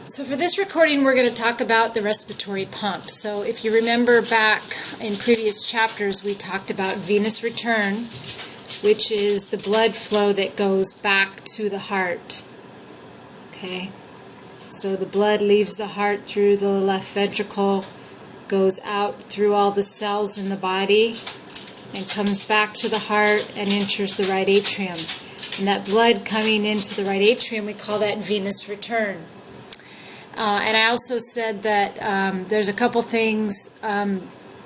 So for this recording, we're going to talk about the respiratory pump. So if you remember back in previous chapters, we talked about venous return, which is the blood flow that goes back to the heart. Okay, so the blood leaves the heart through the left ventricle, goes out through all the cells in the body, and comes back to the heart and enters the right atrium. And that blood coming into the right atrium, we call that venous return. And I also said that there's a couple things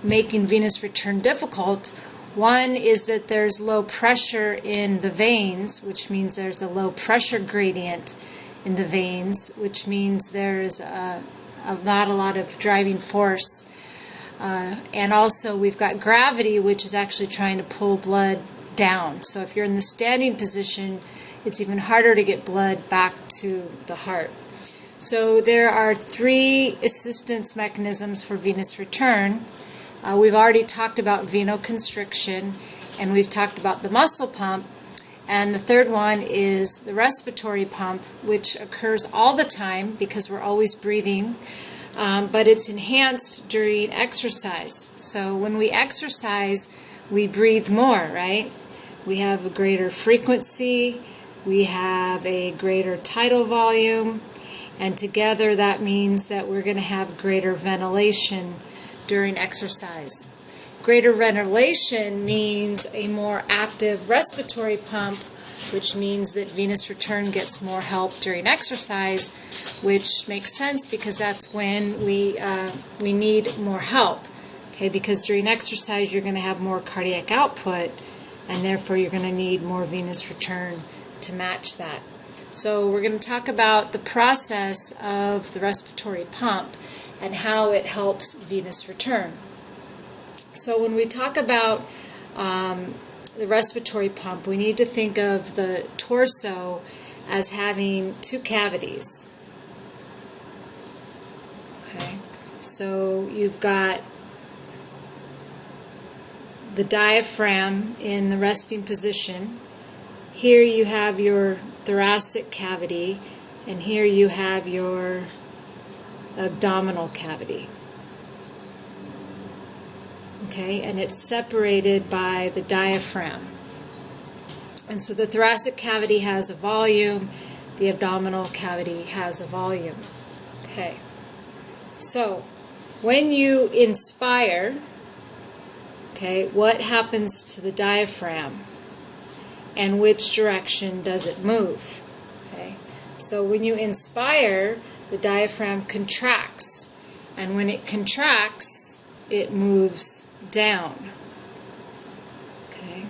making venous return difficult. One is that there's low pressure in the veins, which means there's a low pressure gradient in the veins, which means there's not a lot of driving force. And also we've got gravity, which is actually trying to pull blood down. So if you're in the standing position, it's even harder to get blood back to the heart. So there are three assistance mechanisms for venous return. We've already talked about venoconstriction, and we've talked about the muscle pump. And the third one is the respiratory pump, which occurs all the time because we're always breathing, but it's enhanced during exercise. So when we exercise, we breathe more, right? We have a greater frequency, we have a greater tidal volume, and together that means that we're going to have greater ventilation during exercise. Greater ventilation means a more active respiratory pump, which means that venous return gets more help during exercise, which makes sense because that's when we need more help. Okay, because during exercise you're going to have more cardiac output, and therefore you're going to need more venous return to match that. So we're going to talk about the process of the respiratory pump and how it helps venous return. So when we talk about the respiratory pump, we need to think of the torso as having two cavities. Okay, so you've got the diaphragm in the resting position. Here you have your thoracic cavity, and here you have your abdominal cavity. Okay, and it's separated by the diaphragm. And so the thoracic cavity has a volume, the abdominal cavity has a volume. Okay, so when you inspire, okay, what happens to the diaphragm? And which direction does it move? Okay, so when you inspire, the diaphragm contracts, and when it contracts, it moves down. Okay,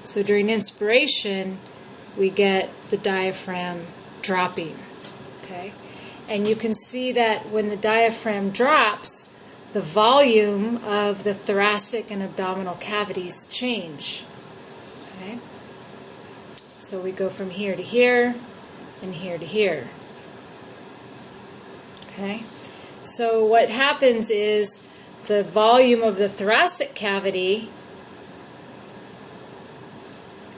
so during inspiration, we get the diaphragm dropping. Okay, and you can see that when the diaphragm drops, the volume of the thoracic and abdominal cavities change. Okay, so we go from here to here and here to here. Okay, so what happens is the volume of the thoracic cavity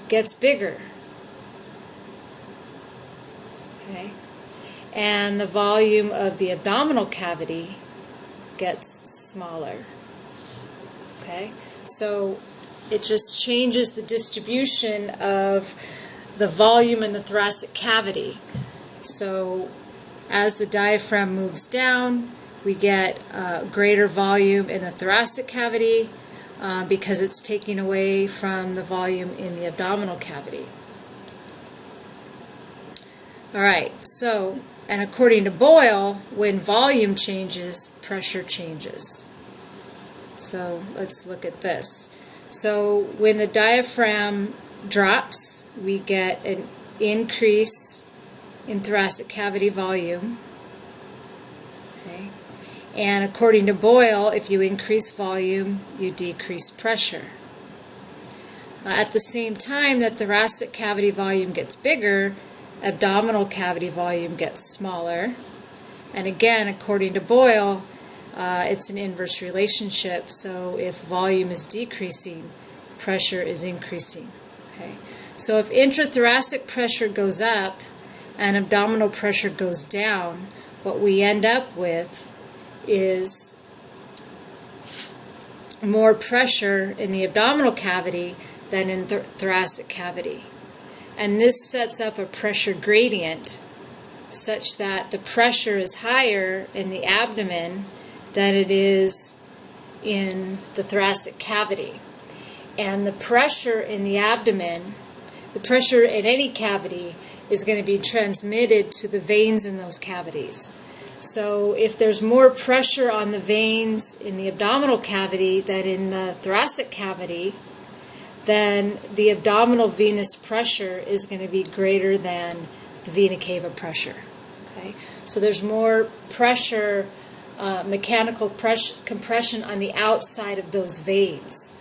gets bigger. Okay, and the volume of the abdominal cavity gets smaller. Okay, so it just changes the distribution of the volume in the thoracic cavity. So as the diaphragm moves down, we get greater volume in the thoracic cavity because it's taking away from the volume in the abdominal cavity. Alright, so, and according to Boyle, when volume changes, pressure changes. So let's look at this. So when the diaphragm drops, we get an increase in thoracic cavity volume. Okay. And according to Boyle, if you increase volume, you decrease pressure. At the same time that thoracic cavity volume gets bigger, abdominal cavity volume gets smaller. And again, according to Boyle, it's an inverse relationship. So if volume is decreasing, pressure is increasing. Okay. So if intrathoracic pressure goes up and abdominal pressure goes down, what we end up with is more pressure in the abdominal cavity than in the thoracic cavity. And this sets up a pressure gradient such that the pressure is higher in the abdomen than it is in the thoracic cavity. And the pressure in the abdomen, the pressure in any cavity, is going to be transmitted to the veins in those cavities. So if there's more pressure on the veins in the abdominal cavity than in the thoracic cavity, then the abdominal venous pressure is going to be greater than the vena cava pressure. Okay? So there's more pressure, mechanical compression on the outside of those veins,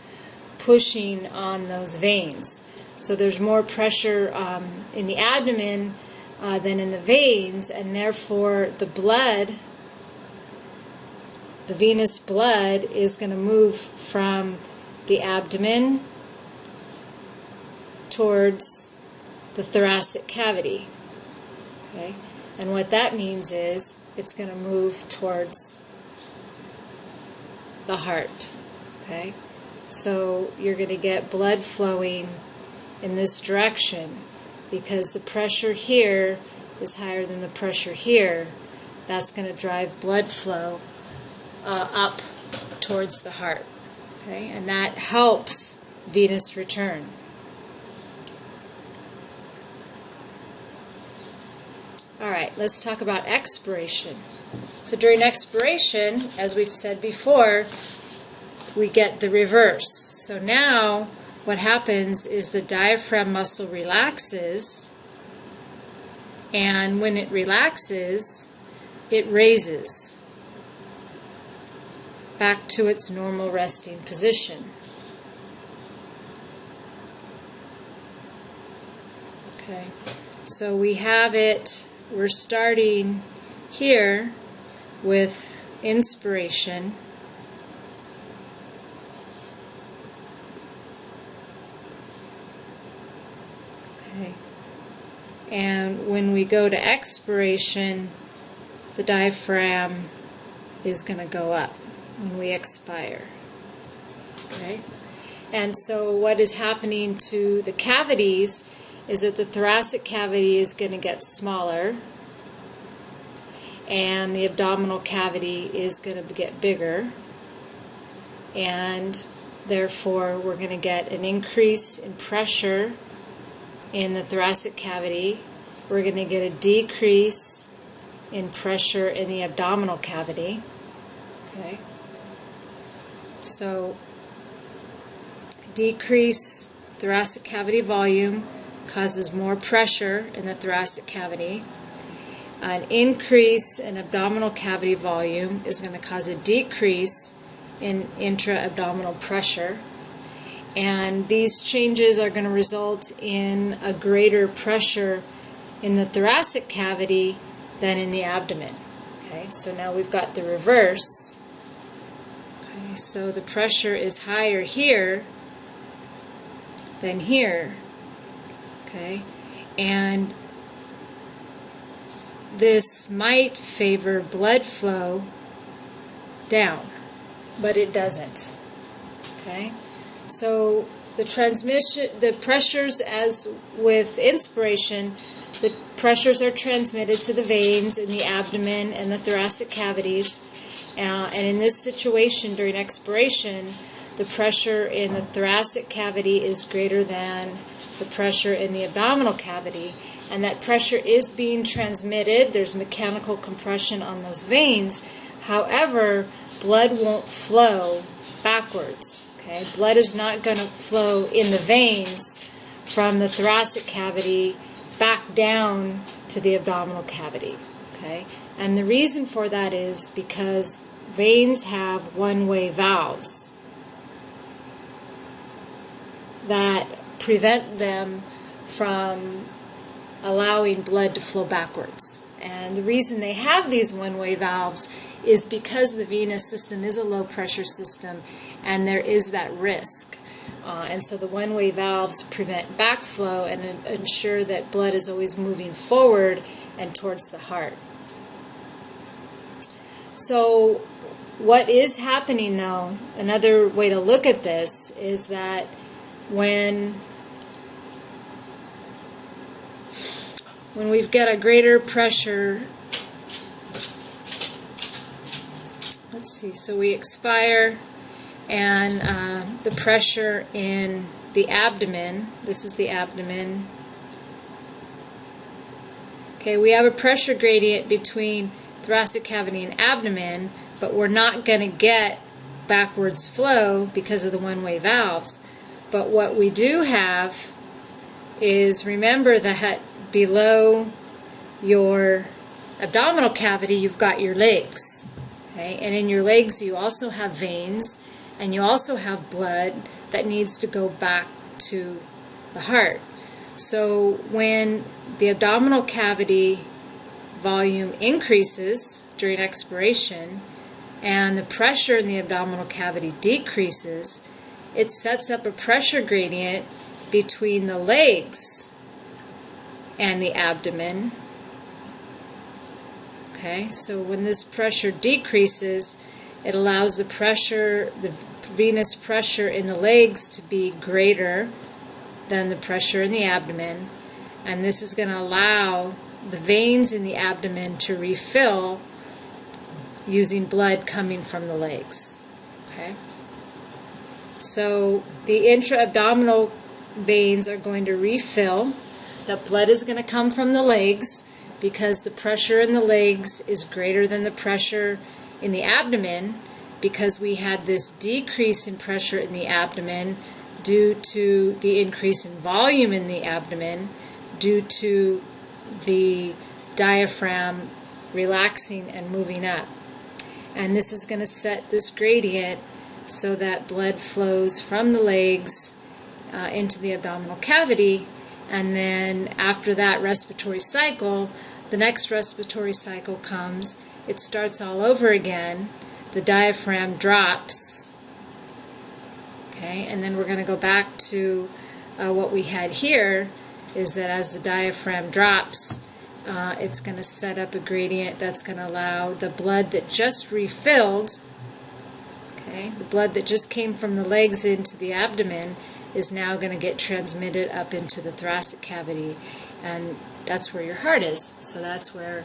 pushing on those veins. So there's more pressure in the abdomen than in the veins, and therefore the blood, the venous blood, is going to move from the abdomen towards the thoracic cavity. Okay? And what that means is it's going to move towards the heart. Okay? So you're going to get blood flowing in this direction because the pressure here is higher than the pressure here. That's going to drive blood flow up towards the heart. Okay? And that helps venous return. Alright, let's talk about expiration. So during expiration, as we said before, we get the reverse. So now what happens is the diaphragm muscle relaxes, and when it relaxes, it raises back to its normal resting position. Okay, so we have it. We're starting here with inspiration. Okay. And when we go to expiration, the diaphragm is going to go up when we expire. Okay? And so what is happening to the cavities is that the thoracic cavity is going to get smaller and the abdominal cavity is going to get bigger, and therefore we're going to get an increase in pressure in the thoracic cavity. We're going to get a decrease in pressure in the abdominal cavity. Okay, so decrease thoracic cavity volume causes more pressure in the thoracic cavity. An increase in abdominal cavity volume is going to cause a decrease in intra-abdominal pressure. And these changes are going to result in a greater pressure in the thoracic cavity than in the abdomen. Okay, so now we've got the reverse. Okay, so the pressure is higher here than here. Okay, and this might favor blood flow down, but it doesn't. Okay, so the pressures, as with inspiration, the pressures are transmitted to the veins in the abdomen and the thoracic cavities, and in this situation during expiration, the pressure in the thoracic cavity is greater than the pressure in the abdominal cavity, and that pressure is being transmitted. There's mechanical compression on those veins. However, blood won't flow backwards. Okay? Blood is not going to flow in the veins from the thoracic cavity back down to the abdominal cavity. Okay? And the reason for that is because veins have one-way valves that prevent them from allowing blood to flow backwards. And the reason they have these one-way valves is because the venous system is a low-pressure system and there is that risk. And so the one-way valves prevent backflow and ensure that blood is always moving forward and towards the heart. So what is happening though, another way to look at this is that when we've got a greater pressure, let's see, so we expire and the pressure in the abdomen, this is the abdomen. Okay, we have a pressure gradient between thoracic cavity and abdomen, but we're not going to get backwards flow because of the one-way valves. But what we do have is, remember that below your abdominal cavity you've got your legs. Okay? And in your legs you also have veins, and you also have blood that needs to go back to the heart. So when the abdominal cavity volume increases during expiration and the pressure in the abdominal cavity decreases, it sets up a pressure gradient between the legs and the abdomen. Okay, so when this pressure decreases, it allows the pressure, the venous pressure in the legs to be greater than the pressure in the abdomen, and this is going to allow the veins in the abdomen to refill using blood coming from the legs. Okay? So the intra-abdominal veins are going to refill. The blood is going to come from the legs because the pressure in the legs is greater than the pressure in the abdomen, because we had this decrease in pressure in the abdomen due to the increase in volume in the abdomen, due to the diaphragm relaxing and moving up. And this is going to set this gradient so that blood flows from the legs into the abdominal cavity, and then after that respiratory cycle, the next respiratory cycle comes, it starts all over again, the diaphragm drops, okay, and then we're going to go back to what we had here, is that as the diaphragm drops, it's going to set up a gradient that's going to allow the blood that just refilled, okay, the blood that just came from the legs into the abdomen is now going to get transmitted up into the thoracic cavity, and that's where your heart is. So that's where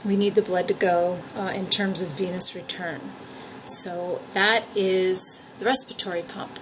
we need the blood to go in terms of venous return. So that is the respiratory pump.